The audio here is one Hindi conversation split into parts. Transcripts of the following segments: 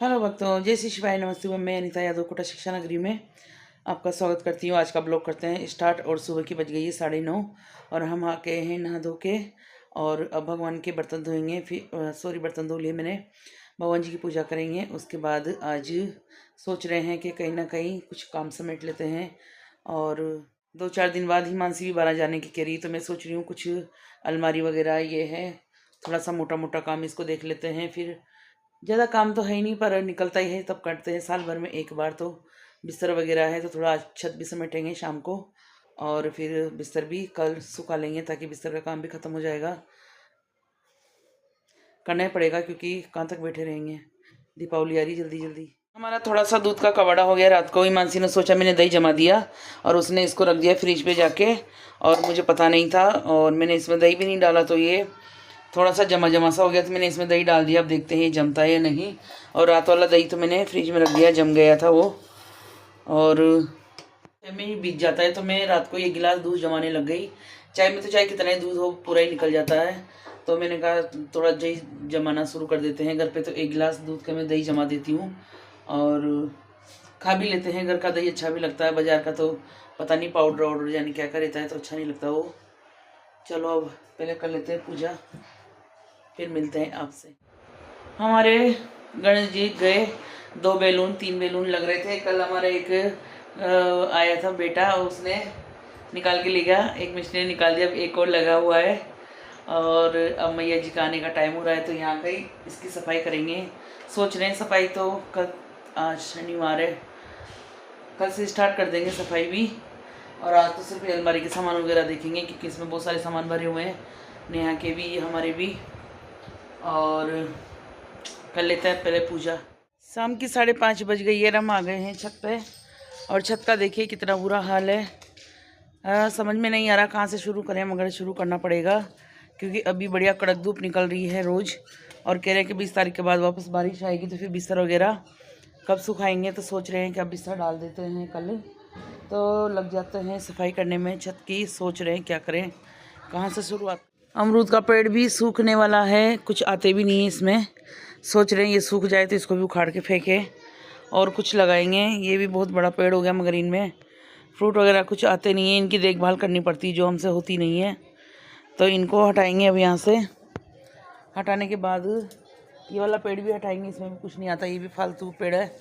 हेलो भक्तों, जय श्री शिवाय। नमस्ते। मैं अनिता यादव कोटा शिक्षा नगरी में आपका स्वागत करती हूँ। आज का ब्लॉग करते हैं स्टार्ट। और सुबह की बज गई है 9:30 और हम आ गए हैं नहा धो के। और अब भगवान के बर्तन धोएंगे। फिर बर्तन धो लिए मैंने। भगवान जी की पूजा करेंगे। उसके बाद आज सोच रहे हैं कि कहीं ना कहीं कुछ काम समेट लेते हैं। और 2-4 दिन बाद ही मानसी भी बाहर जाने की कह रही, तो मैं सोच रही हूँ कुछ अलमारी वगैरह ये है, थोड़ा सा मोटा मोटा काम, इसको देख लेते हैं। फिर ज़्यादा काम तो है ही नहीं, पर निकलता ही है तब करते हैं साल भर में एक बार। तो बिस्तर वगैरह है तो थोड़ा छत भी समेटेंगे शाम को। और फिर बिस्तर भी कल सुखा लेंगे ताकि बिस्तर का काम भी ख़त्म हो जाएगा। करना ही पड़ेगा क्योंकि कहाँ तक बैठे रहेंगे। दीपावली आ रही जल्दी जल्दी। हमारा थोड़ा सा दूध का कवाड़ा हो गया रात को। हिमांशी ने सोचा मैंने दही जमा दिया और उसने इसको रख दिया फ्रिज पे जाके, और मुझे पता नहीं था और मैंने इसमें दही भी नहीं डाला, तो ये थोड़ा सा जमा जमा सा हो गया। तो मैंने इसमें दही डाल दिया। अब देखते हैं ये जमता है या नहीं। और रात वाला दही तो मैंने फ्रिज में रख दिया, जम गया था वो। और में बीत जाता है, तो मैं रात को ये गिलास दूध जमाने लग गई। चाय में तो चाहे कितना ही दूध हो पूरा ही निकल जाता है। तो मैंने कहा थोड़ा दही जमाना शुरू कर देते हैं। घर पे तो 1 गिलास दूध का मैं दही जमा देती हूँ और खा भी लेते हैं। घर का दही अच्छा भी लगता है, बाजार का तो पता नहीं पाउडर वाउडर यानी क्या क्या रहता है, तो अच्छा नहीं लगता वो। चलो अब पहले कर लेते हैं पूजा, फिर मिलते हैं आपसे। हमारे गणेश जी गए। 2 बैलून 3 बैलून लग रहे थे। कल हमारा एक आया था बेटा, उसने निकाल के ले गया। एक मिस्त्री ने निकाल दिया, अब एक और लगा हुआ है। और अब मैया जी का आने का टाइम हो रहा है, तो यहाँ गई इसकी सफाई करेंगे। सोच रहे हैं सफाई तो कल, आज शनिवार है, कल से स्टार्ट कर देंगे सफाई भी। और आज तो सिर्फ अलमारी के सामान वगैरह देखेंगे क्योंकि इसमें बहुत सारे सामान भरे हुए हैं, नेहा के भी हमारे भी। और कर लेते हैं पहले पूजा। शाम की 5:30 बज गई है। हम आ गए हैं छत पे और छत का देखिए कितना बुरा हाल है। समझ में नहीं आ रहा कहाँ से शुरू करें, मगर शुरू करना पड़ेगा क्योंकि अभी बढ़िया कड़क धूप निकल रही है रोज़। और कह रहे हैं कि 20 तारीख के बाद वापस बारिश आएगी, तो फिर बिस्तर वगैरह कब सुखाएंगे। तो सोच रहे हैं कि अब बिस्तर डाल देते हैं कल, तो लग जाते हैं सफाई करने में छत की। सोच रहे हैं क्या करें, कहाँ से शुरुआत। अमरूद का पेड़ भी सूखने वाला है, कुछ आते भी नहीं है इसमें। सोच रहे हैं ये सूख जाए तो इसको भी उखाड़ के फेंके और कुछ लगाएंगे। ये भी बहुत बड़ा पेड़ हो गया मगर इनमें फ्रूट वगैरह कुछ आते नहीं है। इनकी देखभाल करनी पड़ती है जो हमसे होती नहीं है, तो इनको हटाएंगे अब यहाँ से। हटाने के बाद ये वाला पेड़ भी हटाएंगे, इसमें भी कुछ नहीं आता, ये भी फालतू पेड़ है।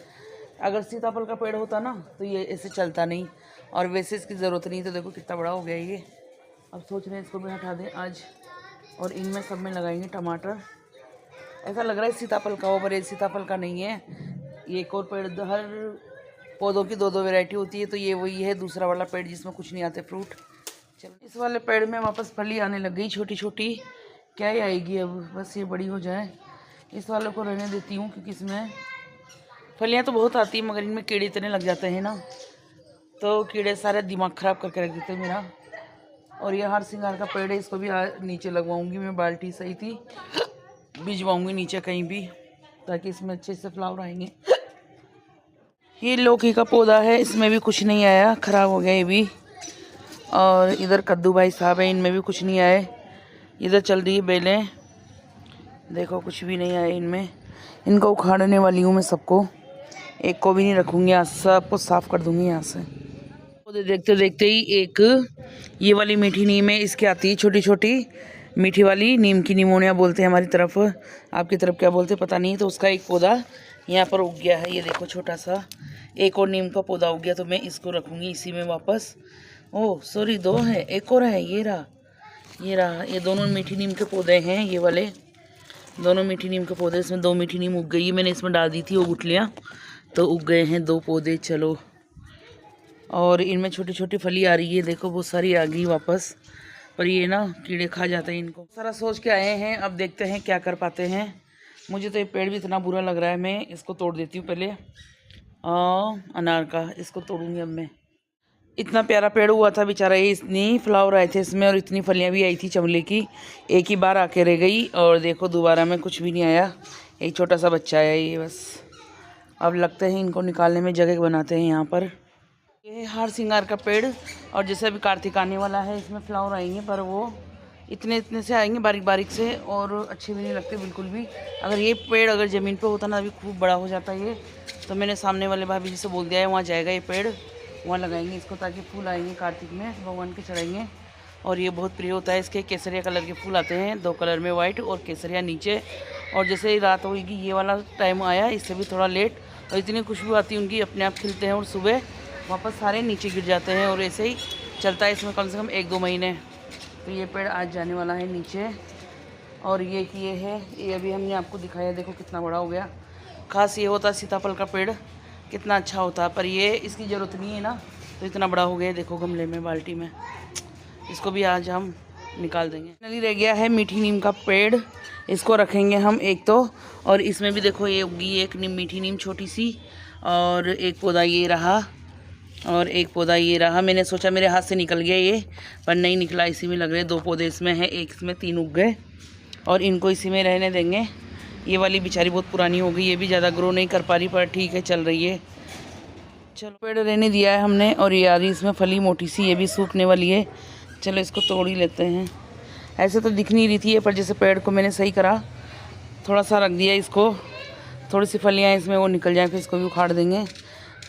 अगर सीताफल का पेड़ होता ना तो ये ऐसे चलता नहीं, और वैसे इसकी ज़रूरत नहीं। तो देखो कितना बड़ा हो गया ये। अब सोच रहे हैं इसको भी हटा दें आज, और इनमें सब में लगाएंगे टमाटर। ऐसा लग रहा है सीताफल का हो, पर ये सीताफल का नहीं है। ये एक और पेड़, हर पौधों की 2-2 वैरायटी होती है, तो ये वही है दूसरा वाला पेड़ जिसमें कुछ नहीं आते फ्रूट। चलो इस वाले पेड़ में वापस फली आने लग गई छोटी छोटी, क्या ही आएगी अब, बस ये बड़ी हो जाए। इस वाले को रहने देती हूँ क्योंकि इसमें फलियाँ तो बहुत आती हैं मगर इनमें कीड़े इतने लग जाते हैं ना, तो कीड़े सारे दिमाग ख़राब करके रख देते हैं मेरा। और ये हार सिंगार का पेड़ है, इसको भी नीचे लगवाऊंगी मैं। बाल्टी सही थी, भिजवाऊंगी नीचे कहीं भी ताकि इसमें अच्छे से फ्लावर आएंगे। ये लौकी का पौधा है, इसमें भी कुछ नहीं आया, ख़राब हो गया ये भी। और इधर कद्दू भाई साहब है, इनमें भी कुछ नहीं आए। इधर चल रही है बेलें, देखो कुछ भी नहीं आए इनमें। इनको उखाड़ने वाली हूँ मैं सबको, एक को भी नहीं रखूँगी, आज सबको साफ़ कर दूँगी यहाँ से। पौधे देखते देखते ही एक ये वाली मीठी नीम है, इसकी आती है छोटी छोटी मीठी वाली नीम की, निमोनिया बोलते हैं हमारी तरफ, आपकी तरफ क्या बोलते हैं पता नहीं। तो उसका एक पौधा यहाँ पर उग गया है, ये देखो छोटा सा। एक और नीम का पौधा उग गया, तो मैं इसको रखूँगी इसी में वापस। ओह सॉरी, 2 है, एक और है, ये रहा ये रहा। ये दोनों मीठी नीम के पौधे हैं, ये वाले दोनों मीठी नीम के पौधे। इसमें 2 मीठी नीम उग गई है, मैंने इसमें डाल दी थी वो गुठलियाँ, तो उग गए हैं 2 पौधे। चलो, और इनमें छोटी छोटी फली आ रही है, देखो बहुत सारी आ गई वापस, पर ये ना कीड़े खा जाते हैं इनको। सारा सोच के आए हैं, अब देखते हैं क्या कर पाते हैं। मुझे तो ये पेड़ भी इतना बुरा लग रहा है, मैं इसको तोड़ देती हूँ पहले। अनार का इसको तोड़ूंगी अब मैं। इतना प्यारा पेड़ हुआ था बेचारा, ये इतनी फ्लावर आए थे इसमें और इतनी फलियाँ भी आई थी चमले की। एक ही बार आके रह गई और देखो दोबारा में कुछ भी नहीं आया, एक छोटा सा बच्चा आया ये बस। अब लगते हैं इनको निकालने में जगह बनाते हैं यहाँ पर। ये हार सिंगार का पेड़, और जैसे अभी कार्तिक आने वाला है इसमें फ्लावर आएंगे, पर वो इतने इतने से आएंगे बारीक बारीक से, और अच्छे भी नहीं लगते बिल्कुल भी। अगर ये पेड़ अगर ज़मीन पे होता ना अभी खूब बड़ा हो जाता ये। तो मैंने सामने वाले भाभी जी से बोल दिया है वहाँ जाएगा ये पेड़, वहाँ लगाएंगे इसको ताकि फूल आएंगे कार्तिक में भगवान के चढ़ाएंगे। और ये बहुत प्रिय होता है, इसके केसरिया कलर के फूल आते हैं 2 कलर में, वाइट और केसरिया नीचे। और जैसे ही रात होगी ये वाला टाइम आया, इससे भी थोड़ा लेट, और इतनी खुशबू आती है उनकी, अपने आप खिलते हैं और सुबह वापस सारे नीचे गिर जाते हैं। और ऐसे ही चलता है इसमें कम से कम 1-2 महीने। तो ये पेड़ आज जाने वाला है नीचे। और ये है, ये अभी हमने आपको दिखाया, देखो कितना बड़ा हो गया। खास ये होता सीताफल का पेड़ कितना अच्छा होता, पर ये इसकी ज़रूरत नहीं है ना, तो इतना बड़ा हो गया। देखो गमले में, बाल्टी में, इसको भी आज हम निकाल देंगे। फाइनली रह गया है मीठी नीम का पेड़, इसको रखेंगे हम एक तो। और इसमें भी देखो ये उगी एक मीठी नीम छोटी सी, और एक पौधा ये रहा, और एक पौधा ये रहा। मैंने सोचा मेरे हाथ से निकल गया ये, पर नहीं निकला, इसी में लग रहे। 2 पौधे इसमें हैं, एक इसमें 3 उग गए, और इनको इसी में रहने देंगे। ये वाली बेचारी बहुत पुरानी हो गई, ये भी ज़्यादा ग्रो नहीं कर पा रही, पर ठीक है चल रही है। चलो पेड़ रहने दिया है हमने। और ये आ रही इसमें फली मोटी सी, ये भी सूखने वाली है। चलो इसको तोड़ ही लेते हैं। ऐसे तो दिख नहीं रही थी ये, पर जैसे पेड़ को मैंने सही करा, थोड़ा सा रख दिया इसको, थोड़ी सी फलियाँ इसमें वो निकल जाए, फिर इसको भी उखाड़ देंगे।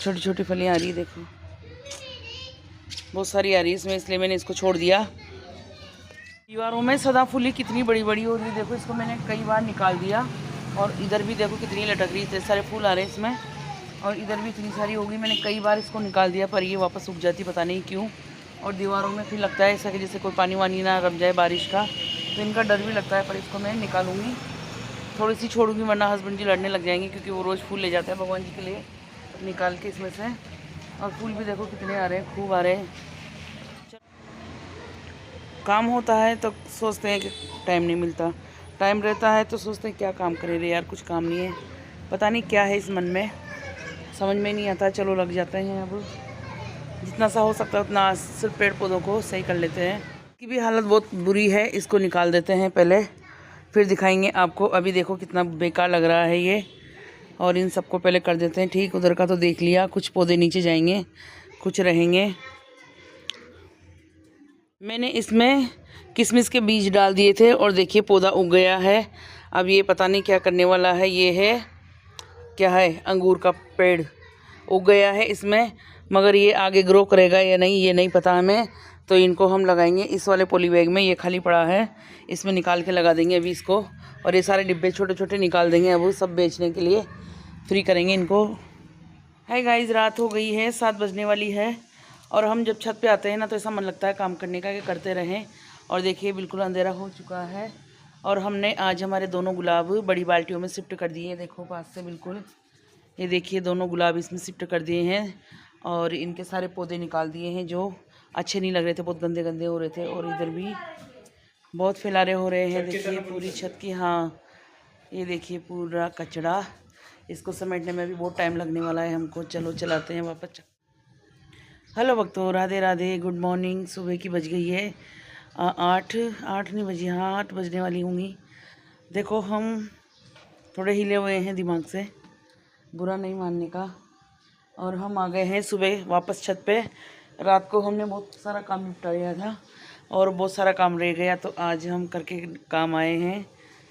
छोटी छोटी फलियाँ आ रही, देखो बहुत सारी आ रही है इसमें, इसलिए मैंने इसको छोड़ दिया। दीवारों में सदाफुली कितनी बड़ी बड़ी हो रही है, देखो इसको मैंने कई बार निकाल दिया। और इधर भी देखो कितनी लटक रही है, इतने सारे फूल आ रहे हैं इसमें। और इधर भी इतनी सारी होगी, मैंने कई बार इसको निकाल दिया, पर ये वापस उग जाती पता नहीं क्यों। और दीवारों में फिर लगता है ऐसा कि जैसे कोई पानी वानी ना रम जाए बारिश का, तो इनका डर भी लगता है। पर इसको मैं निकालूंगी, थोड़ी सी छोड़ूंगी, वरना हस्बैंड जी लड़ने लग जाएंगे, क्योंकि वो रोज़ फूल ले जाते हैं भगवान जी के लिए निकाल के इसमें से। और फूल भी देखो कितने आ रहे हैं, खूब आ रहे हैं। काम होता है तो सोचते हैं कि टाइम नहीं मिलता, टाइम रहता है तो सोचते हैं क्या काम करें रे यार, कुछ काम नहीं है। पता नहीं क्या है इस मन में, समझ में नहीं आता। चलो लग जाते हैं, अब जितना सा हो सकता है उतना सिर्फ पेड़ पौधों को सही कर लेते हैं। इसकी भी हालत बहुत बुरी है, इसको निकाल देते हैं पहले, फिर दिखाएंगे आपको। अभी देखो कितना बेकार लग रहा है ये, और इन सबको पहले कर देते हैं ठीक। उधर का तो देख लिया, कुछ पौधे नीचे जाएंगे, कुछ रहेंगे। मैंने इसमें किशमिश के बीज डाल दिए थे, और देखिए पौधा उग गया है। अब ये पता नहीं क्या करने वाला है, ये है क्या है, अंगूर का पेड़ उग गया है इसमें। मगर ये आगे ग्रो करेगा या नहीं ये नहीं पता हमें। तो इनको हम लगाएंगे इस वाले पॉली बैग में, ये खाली पड़ा है, इसमें निकाल के लगा देंगे अभी इसको। और ये सारे डिब्बे छोटे छोटे निकाल देंगे अब सब बेचने के लिए, फ्री करेंगे इनको। हाय गाइस, रात हो गई है, 7 बजने वाली है। और हम जब छत पे आते हैं ना तो ऐसा मन लगता है काम करने का कि करते रहें। और देखिए बिल्कुल अंधेरा हो चुका है। और हमने आज हमारे दोनों गुलाब बड़ी बाल्टियों में शिफ्ट कर दिए, देखो पास से बिल्कुल। ये देखिए दोनों गुलाब इसमें शिफ्ट कर दिए हैं। और इनके सारे पौधे निकाल दिए हैं जो अच्छे नहीं लग रहे थे, बहुत गंदे गंदे हो रहे थे। और इधर भी बहुत फैलारे हो रहे हैं, देखिए पूरी छत की। हाँ ये देखिए पूरा कचरा, इसको समेटने में भी बहुत टाइम लगने वाला है हमको। चलो चलाते हैं वापस। हेलो भक्तों, राधे राधे, गुड मॉर्निंग। सुबह की बज गई है 8 नहीं बजी, हाँ 8 बजने वाली होंगी। देखो हम थोड़े हिले हुए हैं दिमाग से, बुरा नहीं मानने का। और हम आ गए हैं सुबह वापस छत पे। रात को हमने बहुत सारा काम निपटाया था और बहुत सारा काम रह गया, तो आज हम करके काम आए हैं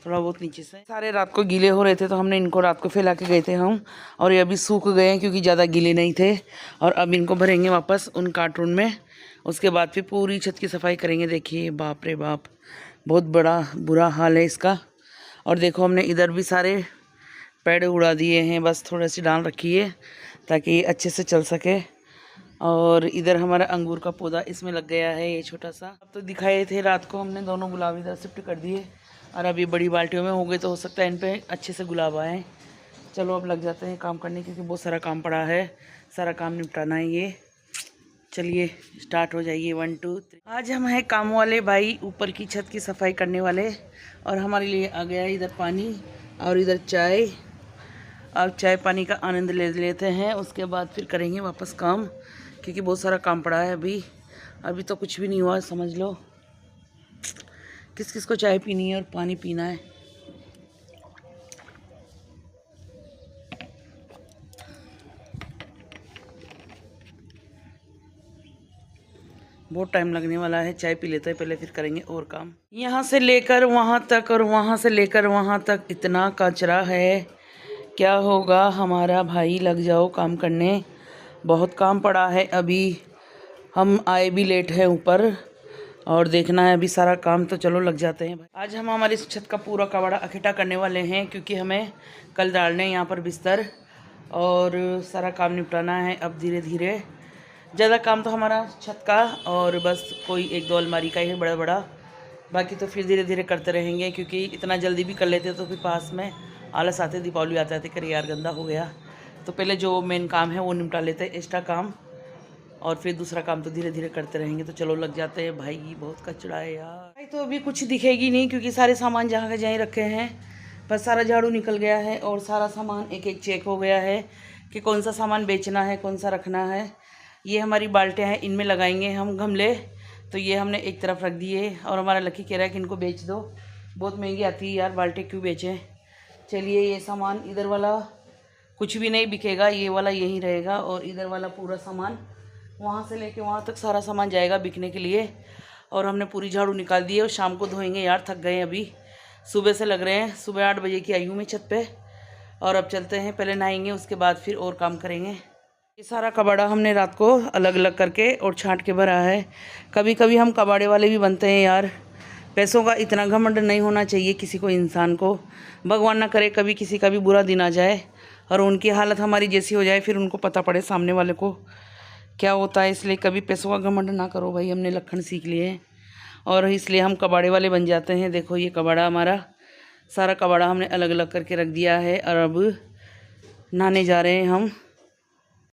थोड़ा बहुत नीचे से। सारे रात को गीले हो रहे थे तो हमने इनको रात को फैला के गए थे हम, और ये अभी सूख गए हैं क्योंकि ज़्यादा गीले नहीं थे। और अब इनको भरेंगे वापस उन कार्टून में, उसके बाद फिर पूरी छत की सफाई करेंगे। देखिए बाप रे बाप, बहुत बड़ा बुरा हाल है इसका। और देखो हमने इधर भी सारे पेड़ उड़ा दिए हैं, बस थोड़ी सी डाल रखी है ताकि ये अच्छे से चल सके। और इधर हमारा अंगूर का पौधा इसमें लग गया है ये छोटा सा। अब तो दिखाए थे रात को हमने, दोनों गुलाब इधर शिफ्ट कर दिए और अब ये बड़ी बाल्टियों में हो गए, तो हो सकता है इन पे अच्छे से गुलाब आए। चलो अब लग जाते हैं काम करने, क्योंकि बहुत सारा काम पड़ा है, सारा काम निपटाना है ये। चलिए स्टार्ट हो जाइए, 1 2 3। आज हम हैं काम वाले भाई, ऊपर की छत की सफाई करने वाले। और हमारे लिए आ गया है इधर पानी और इधर चाय। अब चाय पानी का आनंद ले लेते हैं, उसके बाद फिर करेंगे वापस काम, क्योंकि बहुत सारा काम पड़ा है अभी तो कुछ भी नहीं हुआ समझ लो। किस किस को चाय पीनी है और पानी पीना है। बहुत टाइम लगने वाला है। चाय पी लेते हैं पहले, फिर करेंगे और काम। यहाँ से लेकर वहाँ तक और वहाँ से लेकर वहाँ तक इतना कचरा है, क्या होगा हमारा भाई। लग जाओ काम करने, बहुत काम पड़ा है। अभी हम आए भी लेट है ऊपर और देखना है अभी सारा काम, तो चलो लग जाते हैं। आज हम हमारी छत का पूरा कबाड़ा इकट्ठा करने वाले हैं, क्योंकि हमें कल डालने यहाँ पर बिस्तर और सारा काम निपटाना है। अब धीरे धीरे, ज़्यादा काम तो हमारा छत का और बस कोई 1-2 अलमारी का ही है बड़ा बड़ा, बाकी तो फिर धीरे धीरे करते रहेंगे। क्योंकि इतना जल्दी भी कर लेते तो फिर पास में आलस आते, दीपावली आते आते करे यार गंदा हो गया। तो पहले जो मेन काम है वो निपटा लेते हैं, एक्स्ट्रा काम, और फिर दूसरा काम तो धीरे धीरे करते रहेंगे। तो चलो लग जाते हैं। भाई बहुत कचरा है यार। भाई तो अभी कुछ दिखेगी नहीं, क्योंकि सारे सामान जहाँ के जहाँ रखे हैं, बस सारा झाड़ू निकल गया है और सारा सामान एक एक चेक हो गया है कि कौन सा सामान बेचना है, कौन सा रखना है। ये हमारी बाल्टियाँ हैं, इनमें लगाएंगे हम गमले। तो ये हमने एक तरफ रख दिए और हमारा लकी कह रहा है कि इनको बेच दो, बहुत महंगी आती है यार बाल्टी, क्यों बेचें। चलिए ये सामान इधर वाला कुछ भी नहीं बिकेगा, ये वाला यहीं रहेगा, और इधर वाला पूरा सामान वहाँ से लेके वहाँ तक सारा सामान जाएगा बिकने के लिए। और हमने पूरी झाड़ू निकाल दी है और शाम को धोएंगे यार, थक गए अभी, सुबह से लग रहे हैं। सुबह 8 बजे की आई हूँ मैं छत पे, और अब चलते हैं, पहले नहाएंगे उसके बाद फिर और काम करेंगे। ये सारा कबाड़ा हमने रात को अलग अलग करके और छांट के भरा है। कभी कभी हम कबाड़े वाले भी बनते हैं यार। पैसों का इतना घमंड नहीं होना चाहिए किसी को, इंसान को। भगवान ना करे कभी किसी का भी बुरा दिन आ जाए और उनकी हालत हमारी जैसी हो जाए, फिर उनको पता पड़े सामने वाले को क्या होता है। इसलिए कभी पैसों का घमंड ना करो भाई, हमने लक्षण सीख लिए हैं और इसलिए हम कबाड़े वाले बन जाते हैं। देखो ये कबाड़ा हमारा, सारा कबाड़ा हमने अलग अलग करके रख दिया है और अब नहाने जा रहे हैं हम।